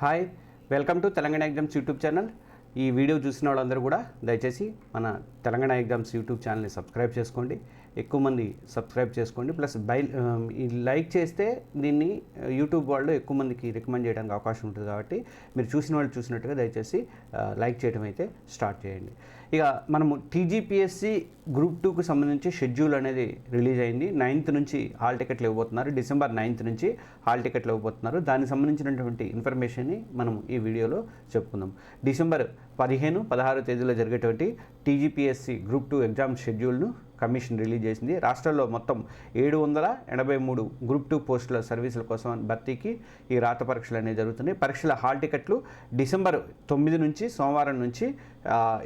Hi, welcome to Telangana exams YouTube channel. ఈ video చూసిన వాళ్ళందరూ కూడా దయచేసి మన తెలంగాణ ఎగ్జామ్స్ యూట్యూబ్ ఛానల్ని సబ్స్క్రైబ్ చేసుకోండి. ఎక్కువ మంది సబ్స్క్రైబ్ చేసుకోండి. ప్లస్ ఈ లైక్ చేస్తే దీన్ని యూట్యూబ్ వాళ్ళు ఎక్కువ మందికి రికమెండ్ చేయడానికి అవకాశం ఉంటుంది. కాబట్టి మీరు చూసిన వాళ్ళు చూసినట్టుగా దయచేసి లైక్ చేయడం అయితే స్టార్ట్ చేయండి. ఇక మనము టీజీపీఎస్సీ గ్రూప్ 2కు సంబంధించి షెడ్యూల్ అనేది రిలీజ్ అయింది. 9th నుంచి హాల్ టికెట్లు ఇవ్వబోతున్నారు. డిసెంబర్ 9th నుంచి హాల్ టికెట్లు ఇవ్వబోతున్నారు. దానికి సంబంధించినటువంటి ఇన్ఫర్మేషన్ని మనం ఈ వీడియోలో చెప్పుకుందాం. డిసెంబర్ 15, 16 తేదీలో జరిగేటువంటి టీజీపీఎస్సీ గ్రూప్ 2 ఎగ్జామ్ షెడ్యూల్ను కమిషన్ రిలీజ్ చేసింది. రాష్ట్రంలో మొత్తం 783 గ్రూప్ 2 పోస్టుల సర్వీసుల కోసం భర్తీకి ఈ రాత పరీక్షలు అనేవి జరుగుతున్నాయి. పరీక్షల హాల్ టికెట్లు డిసెంబర్ 9 నుంచి సోమవారం నుంచి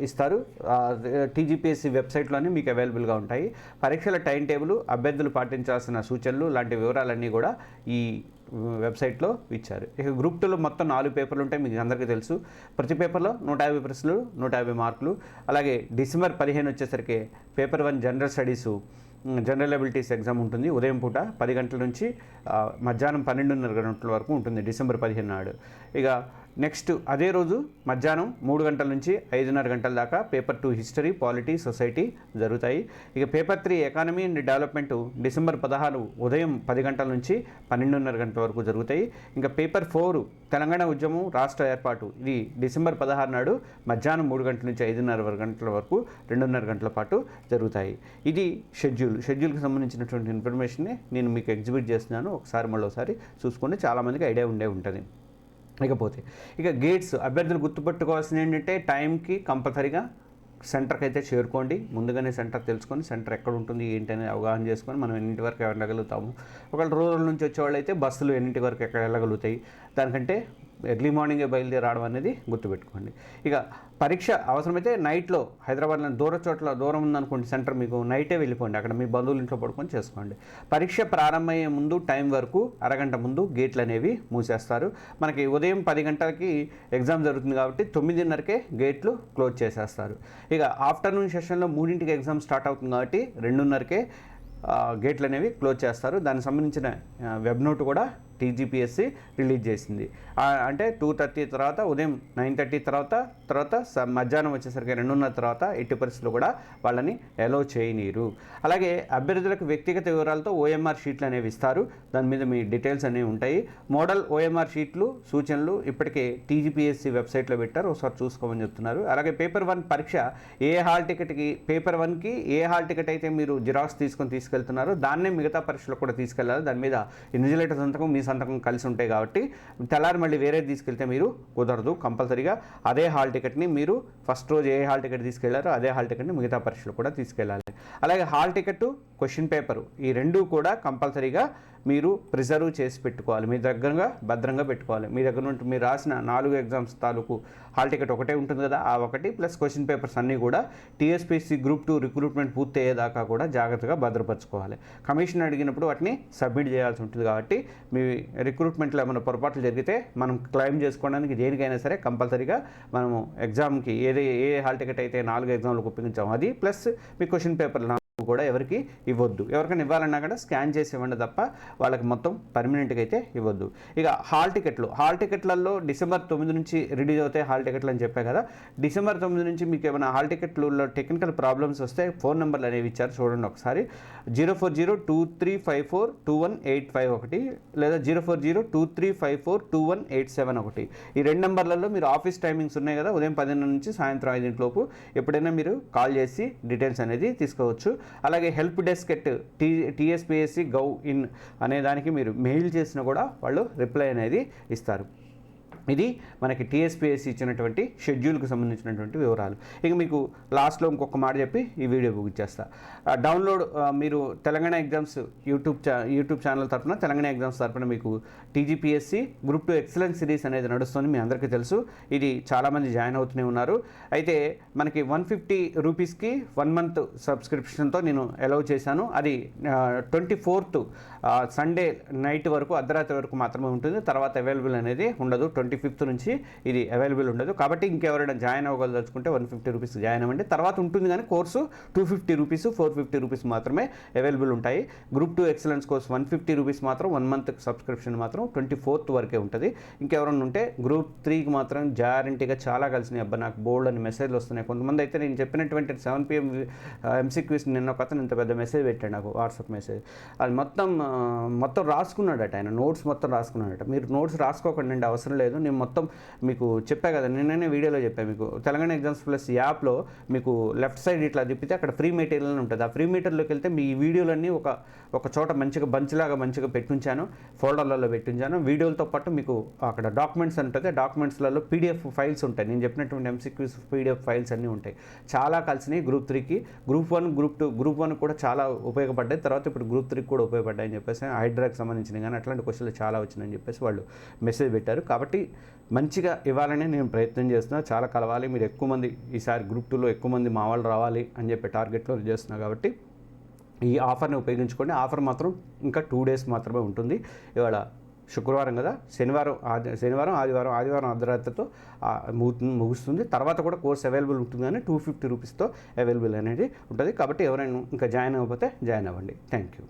ఇస్తారు. టీజీపీఎస్సీ వెబ్సైట్లోనే మీకు అవైలబుల్గా ఉంటాయి. పరీక్షల టైం టేబుల్, అభ్యర్థులు పాటించాల్సిన సూచనలు లాంటి వివరాలన్నీ కూడా ఈ వెబ్సైట్లో ఇచ్చారు. ఇక గ్రూప్ 2లో మొత్తం 4 పేపర్లు ఉంటాయి, మీకు అందరికీ తెలుసు. ప్రతి పేపర్లో 150 ప్రశ్నలు, 150 మార్కులు. అలాగే డిసెంబర్ 15 వచ్చేసరికి paper 1 general studies, general abilities exam ఉంటుంది. ఉదయం పూట 10 గంటల నుంచి మధ్యాహ్నం 12:30 గంటల వరకు ఉంటుంది డిసెంబర్ 15 నాడు. ఇక నెక్స్ట్ అదే రోజు మధ్యాహ్నం 3 గంటల నుంచి 5:30 గంటల దాకా పేపర్ 2 హిస్టరీ, పాలిటీ, సొసైటీ జరుగుతాయి. ఇక paper 3 economy and development December 16 ఉదయం 10 గంటల నుంచి 12:30 గంటల వరకు జరుగుతాయి. ఇంకా పేపర్ 4 తెలంగాణ ఉద్యమం, రాష్ట్ర ఏర్పాటు, ఇది డిసెంబర్ 16 నాడు మధ్యాహ్నం 3 గంటల నుంచి 5:30 గంటల వరకు 2:30 గంటల పాటు జరుగుతాయి. ఇది షెడ్యూల్కి సంబంధించినటువంటి ఇన్ఫర్మేషన్ని నేను మీకు ఎగ్జిబిట్ చేస్తున్నాను. ఒకసారి చూసుకొని చాలామందికి ఐడియా ఉంటుంది. ఇక గేట్స్, అభ్యర్థులు గుర్తుపెట్టుకోవాల్సింది ఏంటంటే టైంకి కంపల్సరీగా సెంటర్కి అయితే చేరుకోండి. ముందుగానే సెంటర్ తెలుసుకొని సెంటర్ ఎక్కడ ఉంటుంది ఏంటి అనేది అవగాహన చేసుకొని మనం ఎన్నింటి వరకు వెళ్ళగలుగుతాము. ఒకవేళ రూరల్ నుంచి వచ్చేవాళ్ళు అయితే బస్సులు ఎన్నింటి వరకు ఎక్కడ వెళ్ళగలుగుతాయి, దానికంటే ఎర్లీ మార్నింగే బయలుదేరి రావడం అనేది గుర్తుపెట్టుకోండి. ఇక పరీక్ష అవసరమైతే నైట్లో హైదరాబాద్లో దూరం ఉందనుకోండి సెంటర్, మీకు నైటే వెళ్ళిపోండి, అక్కడ మీ బంధువుల ఇంట్లో పడుకొని చేసుకోండి. పరీక్ష ప్రారంభమయ్యే ముందు టైం వరకు అరగంట ముందు గేట్లు అనేవి మూసేస్తారు. మనకి ఉదయం 10 గంటలకి ఎగ్జామ్ జరుగుతుంది కాబట్టి 9:30కే గేట్లు క్లోజ్ చేసేస్తారు. ఇక ఆఫ్టర్నూన్ సెషన్లో 3ంటికి ఎగ్జామ్ స్టార్ట్ అవుతుంది కాబట్టి 2:30కే గేట్లు అనేవి క్లోజ్ చేస్తారు. దానికి సంబంధించిన వెబ్ నోట్ కూడా టీజీపీఎస్సీ రిలీజ్ చేసింది. అంటే 2:30 తర్వాత, ఉదయం 9:30 తర్వాత మధ్యాహ్నం వచ్చేసరికి 2:30 తర్వాత ఎట్టి పరిస్థితులు కూడా వాళ్ళని అలౌ చేయనీరు. అలాగే అభ్యర్థులకు వ్యక్తిగత వివరాలతో ఓఎంఆర్ షీట్లు అనేవి ఇస్తారు. దాని మీద మీ డీటెయిల్స్ అనేవి ఉంటాయి. మోడల్ ఓఎంఆర్ షీట్లు, సూచనలు ఇప్పటికే టీజీపీఎస్సీ వెబ్సైట్లో పెట్టారు, ఒకసారి చూసుకోమని చెప్తున్నారు. అలాగే పేపర్ 1 పరీక్ష ఏ హాల్ టికెట్కి, పేపర్ 1కి ఏ హాల్ టికెట్ అయితే మీరు జిరాక్స్ తీసుకెళ్తున్నారో దాన్నే మిగతా పరీక్షలకు కూడా తీసుకెళ్ళాలి. దాని మీద ఇన్విజిలేటర్ సంతకం, మీ సంతకం కలిసి ఉంటాయి కాబట్టి తెల్లారి మళ్ళీ వేరే తీసుకెళ్తే మీరు కుదరదు. కంపల్సరీగా అదే హాల్ టికెట్ని మీరు ఫస్ట్ రోజు ఏ హాల్ టికెట్ తీసుకెళ్లారో అదే హాల్ టికెట్ని మిగతా పరీక్షలు కూడా తీసుకెళ్ళాలి. అలాగే హాల్ టికెట్, క్వశ్చన్ పేపరు, ఈ రెండూ కూడా కంపల్సరీగా మీరు ప్రిజర్వ్ చేసి పెట్టుకోవాలి, మీ దగ్గరగా భద్రంగా పెట్టుకోవాలి. మీ దగ్గర నుండి మీరు రాసిన 4 ఎగ్జామ్స్ తాలూకు హాల్ టికెట్ ఒకటే ఉంటుంది కదా, ఆ ఒకటి ప్లస్ క్వశ్చన్ పేపర్స్ అన్నీ కూడా టీఎస్పీఎస్సీ గ్రూప్ 2 రిక్రూట్మెంట్ పూర్తి అయ్యేదాకా కూడా జాగ్రత్తగా భద్రపరచుకోవాలి. కమిషన్ అడిగినప్పుడు వాటిని సబ్మిట్ చేయాల్సి ఉంటుంది. కాబట్టి మీ రిక్రూట్మెంట్లో ఏమైనా పొరపాట్లు జరిగితే మనం క్లెయిమ్ చేసుకోవడానికి దేనికైనా సరే కంపల్సరీగా మనము ఎగ్జామ్కి ఏ హాల్ టికెట్ అయితే 4 ఎగ్జామ్లకు ఉపయోగించాము అది ప్లస్ మీ క్వశ్చన్ పేపర్లు కూడా ఎవరికి ఇవ్వద్దు. ఎవరికైనా ఇవ్వాలన్నా కూడా స్కాన్ చేసి ఇవ్వండి తప్ప వాళ్ళకి మొత్తం పర్మనెంట్గా అయితే ఇవ్వద్దు. ఇక హాల్ టికెట్లలో డిసెంబర్ 9 నుంచి రిలీజ్ అవుతాయి హాల్ టికెట్లు అని చెప్పే కదా. డిసెంబర్ 9 నుంచి మీకు ఏమైనా హాల్ టికెట్లలో టెక్నికల్ ప్రాబ్లమ్స్ వస్తే ఫోన్ నెంబర్లు అనేవి ఇచ్చారు, చూడండి ఒకసారి. 04023542185 లేదా 04023542187 ఈ 2 నెంబర్లలో మీరు ఆఫీస్ టైమింగ్స్ ఉన్నాయి కదా, ఉదయం 10 నుంచి సాయంత్రం 5 లోపు ఎప్పుడైనా మీరు కాల్ చేసి డీటెయిల్స్ అనేది తీసుకోవచ్చు. అలాగే help desk at TSPSC gov in అనే దానికి మీరు మెయిల్ చేసినా కూడా వాళ్ళు రిప్లై అనేది ఇస్తారు. ఇది మనకి టీఎస్పీఎస్సీ ఇచ్చినటువంటి షెడ్యూల్కి సంబంధించినటువంటి వివరాలు. ఇక మీకు లాస్ట్లో ఇంకొక మాట చెప్పి ఈ వీడియో ముగిచ్చేస్తా. డౌన్లోడ్ మీరు తెలంగాణ ఎగ్జామ్స్ యూట్యూబ్ ఛానల్ తరఫున, తెలంగాణ ఎగ్జామ్స్ తరఫున మీకు టీజీపీఎస్సీ గ్రూప్ 2 ఎక్సలెన్స్ సిరీస్ అనేది నడుస్తుంది, మీ అందరికీ తెలుసు. ఇది చాలామంది జాయిన్ అవుతూనే ఉన్నారు. అయితే మనకి 150 రూపీస్కి 1 మంత్ సబ్స్క్రిప్షన్తో నేను అలౌ చేశాను. అది 24th సండే నైట్ వరకు, అర్ధరాత్రి వరకు మాత్రమే ఉంటుంది. తర్వాత అవైలబుల్ అనేది ఉండదు. 25th నుంచి ఇది అవైలబుల్ ఉండదు. కాబట్టి ఇంకెవరైనా జాయిన్ అవ్వగలదలుచుకుంటే 150 రూపీస్ జాయిన్ అవ్వండి. తర్వాత ఉంటుంది కానీ కోర్సు 250 రూపీస్, 450 రూపీస్ మాత్రమే అవైలబుల్ ఉంటాయి. గ్రూప్ 2 ఎక్సలెన్స్ కోర్స్ 150 రూపీస్ మాత్రం 1 మంత్ సబ్స్క్రిప్షన్ మాత్రం 24th వరకే ఉంటుంది. ఇంకెవరైనా ఉంటే గ్రూప్ 3కి మాత్రం గ్యారంటీగా చాలా కలిసినాయి. అబ్బా నాకు బోల్డ్ అని మెసేజ్లు వస్తున్నాయి. కొంతమంది అయితే నేను చెప్పినటువంటి 7 PM MCQs నిన్న ఒక అతను ఇంత పెద్ద మెసేజ్ పెట్టాడు నాకు, వాట్సాప్ మెసేజ్. అది మొత్తం రాసుకున్నాడట, ఆయన నోట్స్ మొత్తం రాసుకున్నాడట. మీరు నోట్స్ రాసుకోకండి, అవసరం లేదు. నేను మొత్తం మీకు చెప్పా కదా, నిన్ననే వీడియోలో చెప్పాను మీకు. తెలంగాణ ఎగ్జామ్స్ ప్లస్ యాప్లో మీకు లెఫ్ట్ సైడ్ ఇట్లా తిప్పితే అక్కడ ఫ్రీ మెటీరియల్ అని ఉంటుంది. ఆ ఫ్రీ మెటీరియల్లోకి వెళ్తే మీ వీడియోలన్నీ ఒక చోట మంచిగా బంచ్లాగా మంచిగా పెట్టించాను, ఫోల్డర్లలో పెట్టించాను. వీడియోలతో పాటు మీకు అక్కడ డాక్యుమెంట్స్ ఉంటుంది. డాక్యుమెంట్స్లలో PDF ఫైల్స్ ఉంటాయి. నేను చెప్పినటువంటి MCQs PDF ఫైల్స్ అన్నీ ఉంటాయి. చాలా కలిసినాయి గ్రూప్ 3కి. గ్రూప్ 1, గ్రూప్ 2, గ్రూప్ 1 కూడా చాలా ఉపయోగపడ్డాయి. తర్వాత ఇప్పుడు గ్రూప్ 3కి కూడా ఉపయోగపడ్డాయి అని చెప్పేసి, హైడ్రాకి సంబంధించినవి కానీ అట్లాంటి క్వశ్చన్లు చాలా వచ్చినాయని చెప్పేసి వాళ్ళు మెసేజ్ పెట్టారు. కాబట్టి మంచిగా ఇవ్వాలని నేను ప్రయత్నం చేస్తున్నా. చాలా కలవాలి, మీరు ఎక్కువ మంది ఈసారి గ్రూప్ 2లో ఎక్కువ మంది మా వాళ్ళు రావాలి అని చెప్పి టార్గెట్లో చేస్తున్నా. కాబట్టి ఈ ఆఫర్ని ఉపయోగించుకోండి. ఆఫర్ మాత్రం ఇంకా 2 days మాత్రమే ఉంటుంది. ఇవాళ శుక్రవారం కదా, శనివారం ఆదివారం అర్ధరాత్రితో ముగుస్తుంది. తర్వాత కూడా కోర్స్ అవైలబుల్ ఉంటుంది కానీ 250 రూపీస్తో అవైలబుల్ అనేది ఉంటుంది. కాబట్టి ఎవరైనా ఇంకా జాయిన్ అవ్వకపోతే జాయిన్ అవ్వండి. Thank you.